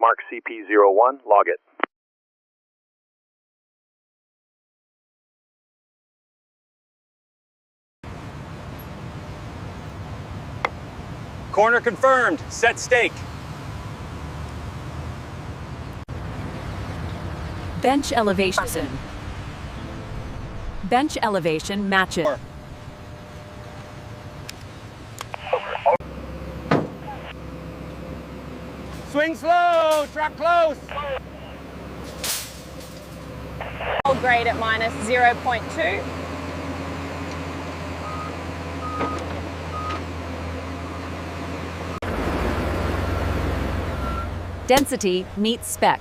Mark CP01, log it. Corner confirmed. Set stake. Bench elevation. Bench elevation matches. Swing slow, truck close. Grade at minus 0.2. Density meets spec.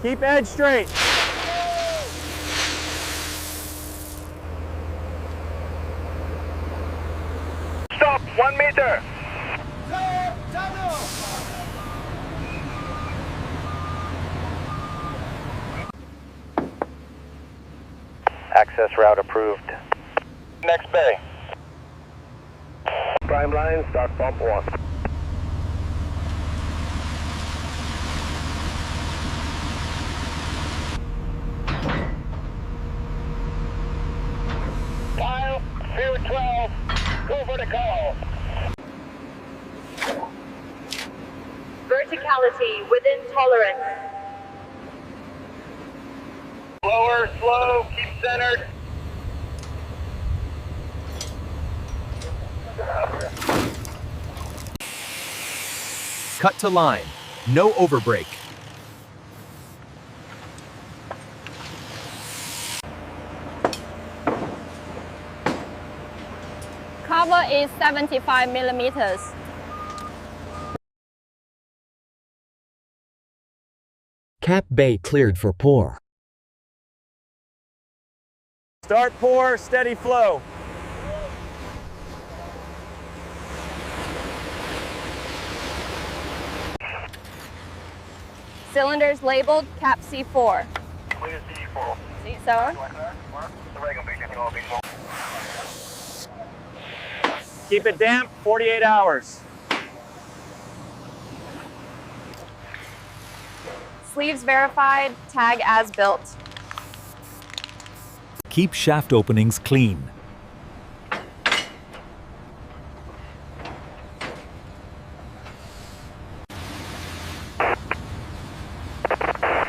Keep edge straight. Stop, 1 meter. Access route approved. Next bay. Prime line, start bump 1. File, Fear 12, go for the call. Verticality within tolerance. Slower, slow, keep centered. Cut to line. No overbrake. Cover is 75 millimeters. Cap bay cleared for pour. Start pour, steady flow. Cylinders labeled cap C4. See, so? Keep it damp, 48 hours. Sleeves verified, tag as built. Keep shaft openings clean.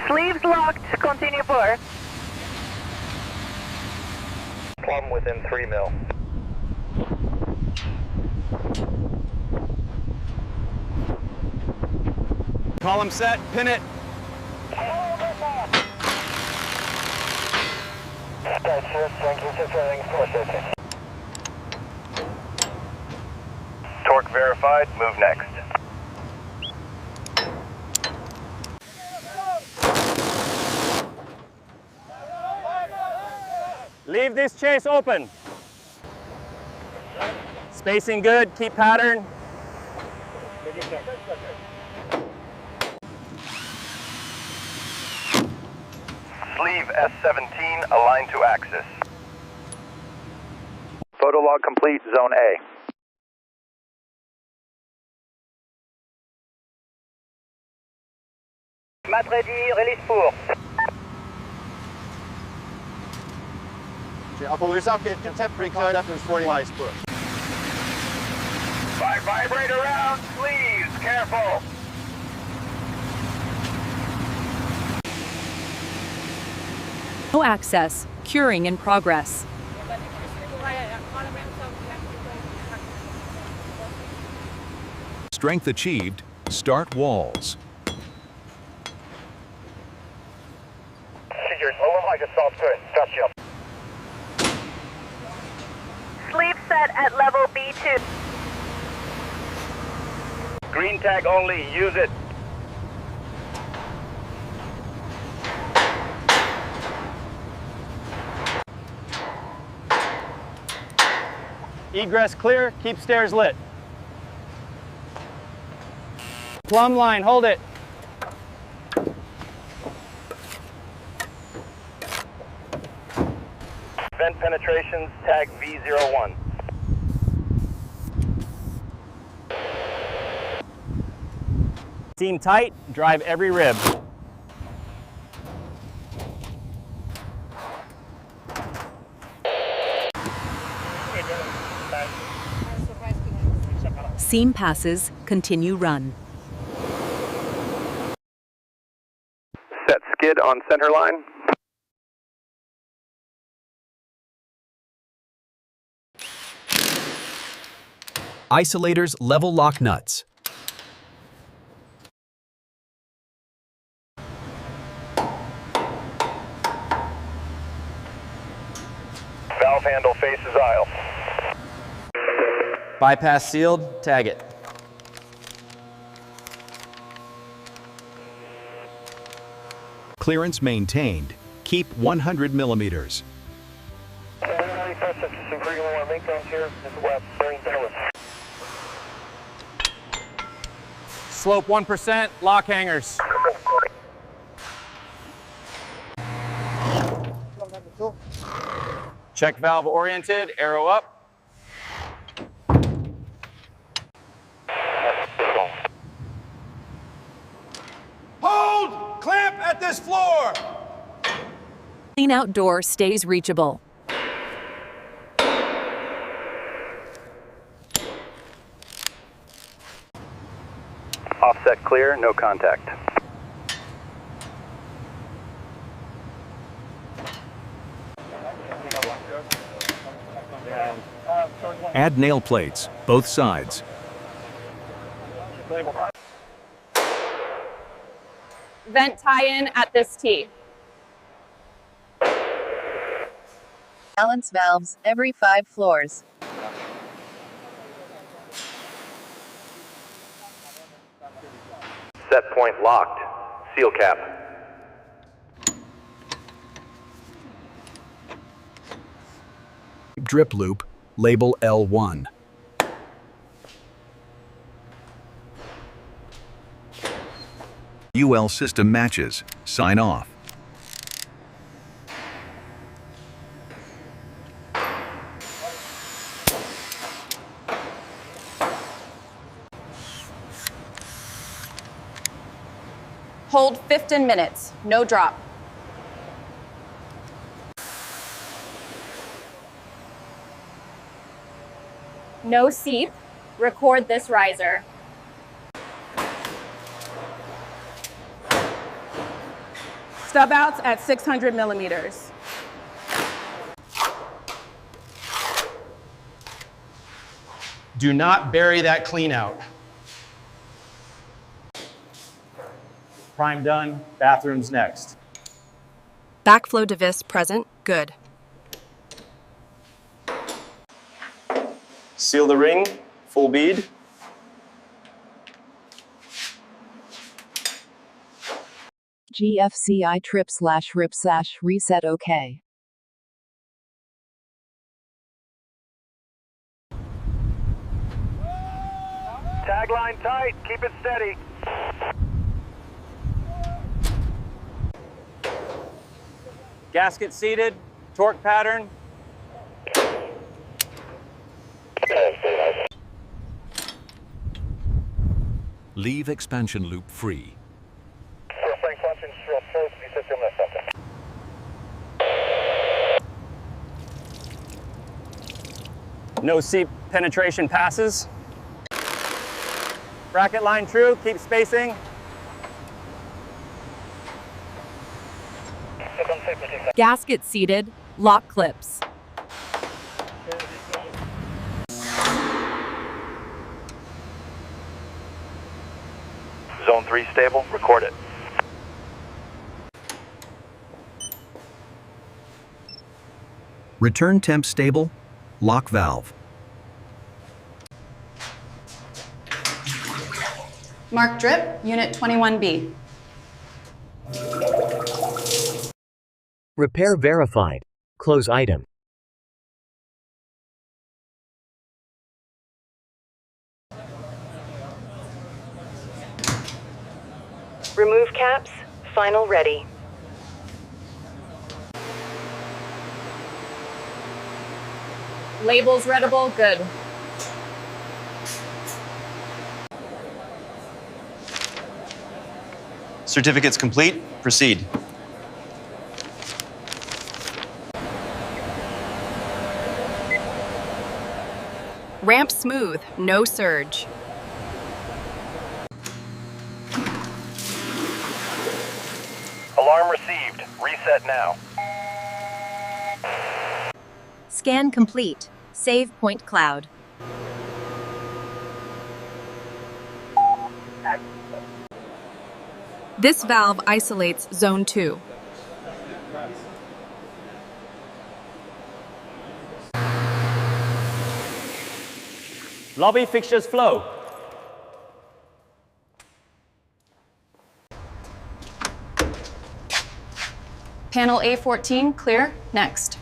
Sleeves locked, continue pour. Plumb within 3 mil. Column set, pin it. Torque verified, move next. Leave this chase open. Spacing good, keep pattern. Sleeve S17, aligned to axis. Photo log complete, zone A. Mat ready, release pour. Upper contemporary code after 40 miles per. Vibrate around, sleeves, careful. No access. Curing in progress. Strength achieved. Start walls. Figures, over like a soft good. Touch up. Sleeve set at level B2. Green tag only, use it. Egress clear, keep stairs lit. Plumb line, hold it. Vent penetrations, tag V01. Seam tight, drive every rib. Seam passes, continue run. Set skid on center line. Isolators level lock nuts. Valve handle faces aisle. Bypass sealed, tag it. Clearance maintained. Keep 100 millimeters. Slope 1%, lock hangers. Check valve oriented, arrow up. Hold! Clamp at this floor! Clean out door stays reachable. Offset clear, no contact. Add nail plates, both sides. Vent tie-in at this T. Balance valves every 5 floors. Set point locked. Seal cap. Drip loop, label L1. UL system matches. Sign off. Hold 15 minutes, no drop. No seep. Record this riser. Stub outs at 600 millimeters. Do not bury that clean out. Prime done, bathrooms next. Backflow devis present, good. Seal the ring, full bead. GFCI trip/rip/reset OK. Tagline tight, keep it steady. Gasket seated, torque pattern. Leave expansion loop free. No seep penetration passes. Bracket line true, keep spacing. Gasket seated, lock clips. Zone 3 stable, record it. Return temp stable, lock valve. Mark drip, unit 21B. Repair verified. Close item. Remove caps. Final ready. Labels readable, good. Certificates complete. Proceed. Ramp smooth, no surge. Alarm received. Reset now. Scan complete. Save point cloud. This valve isolates Zone 2. Lobby fixtures flow. Panel A14 clear. Next.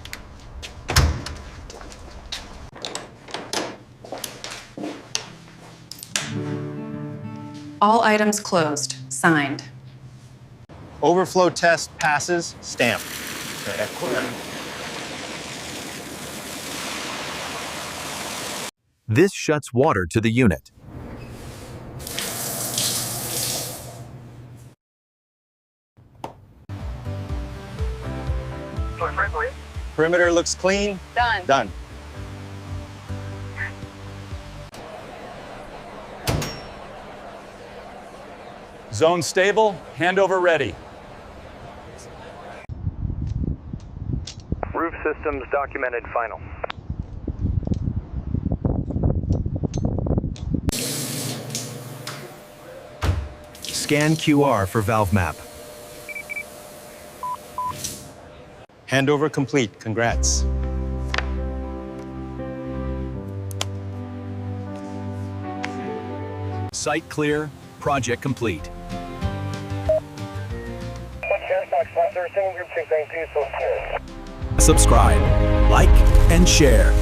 All items closed. Signed. Overflow test passes. Stamp. This shuts water to the unit. Perimeter looks clean. Done. Done. Zone stable, handover ready. Roof systems documented final. Scan QR for valve map. Handover complete. Congrats. Site clear. Project complete. Subscribe, like, and share.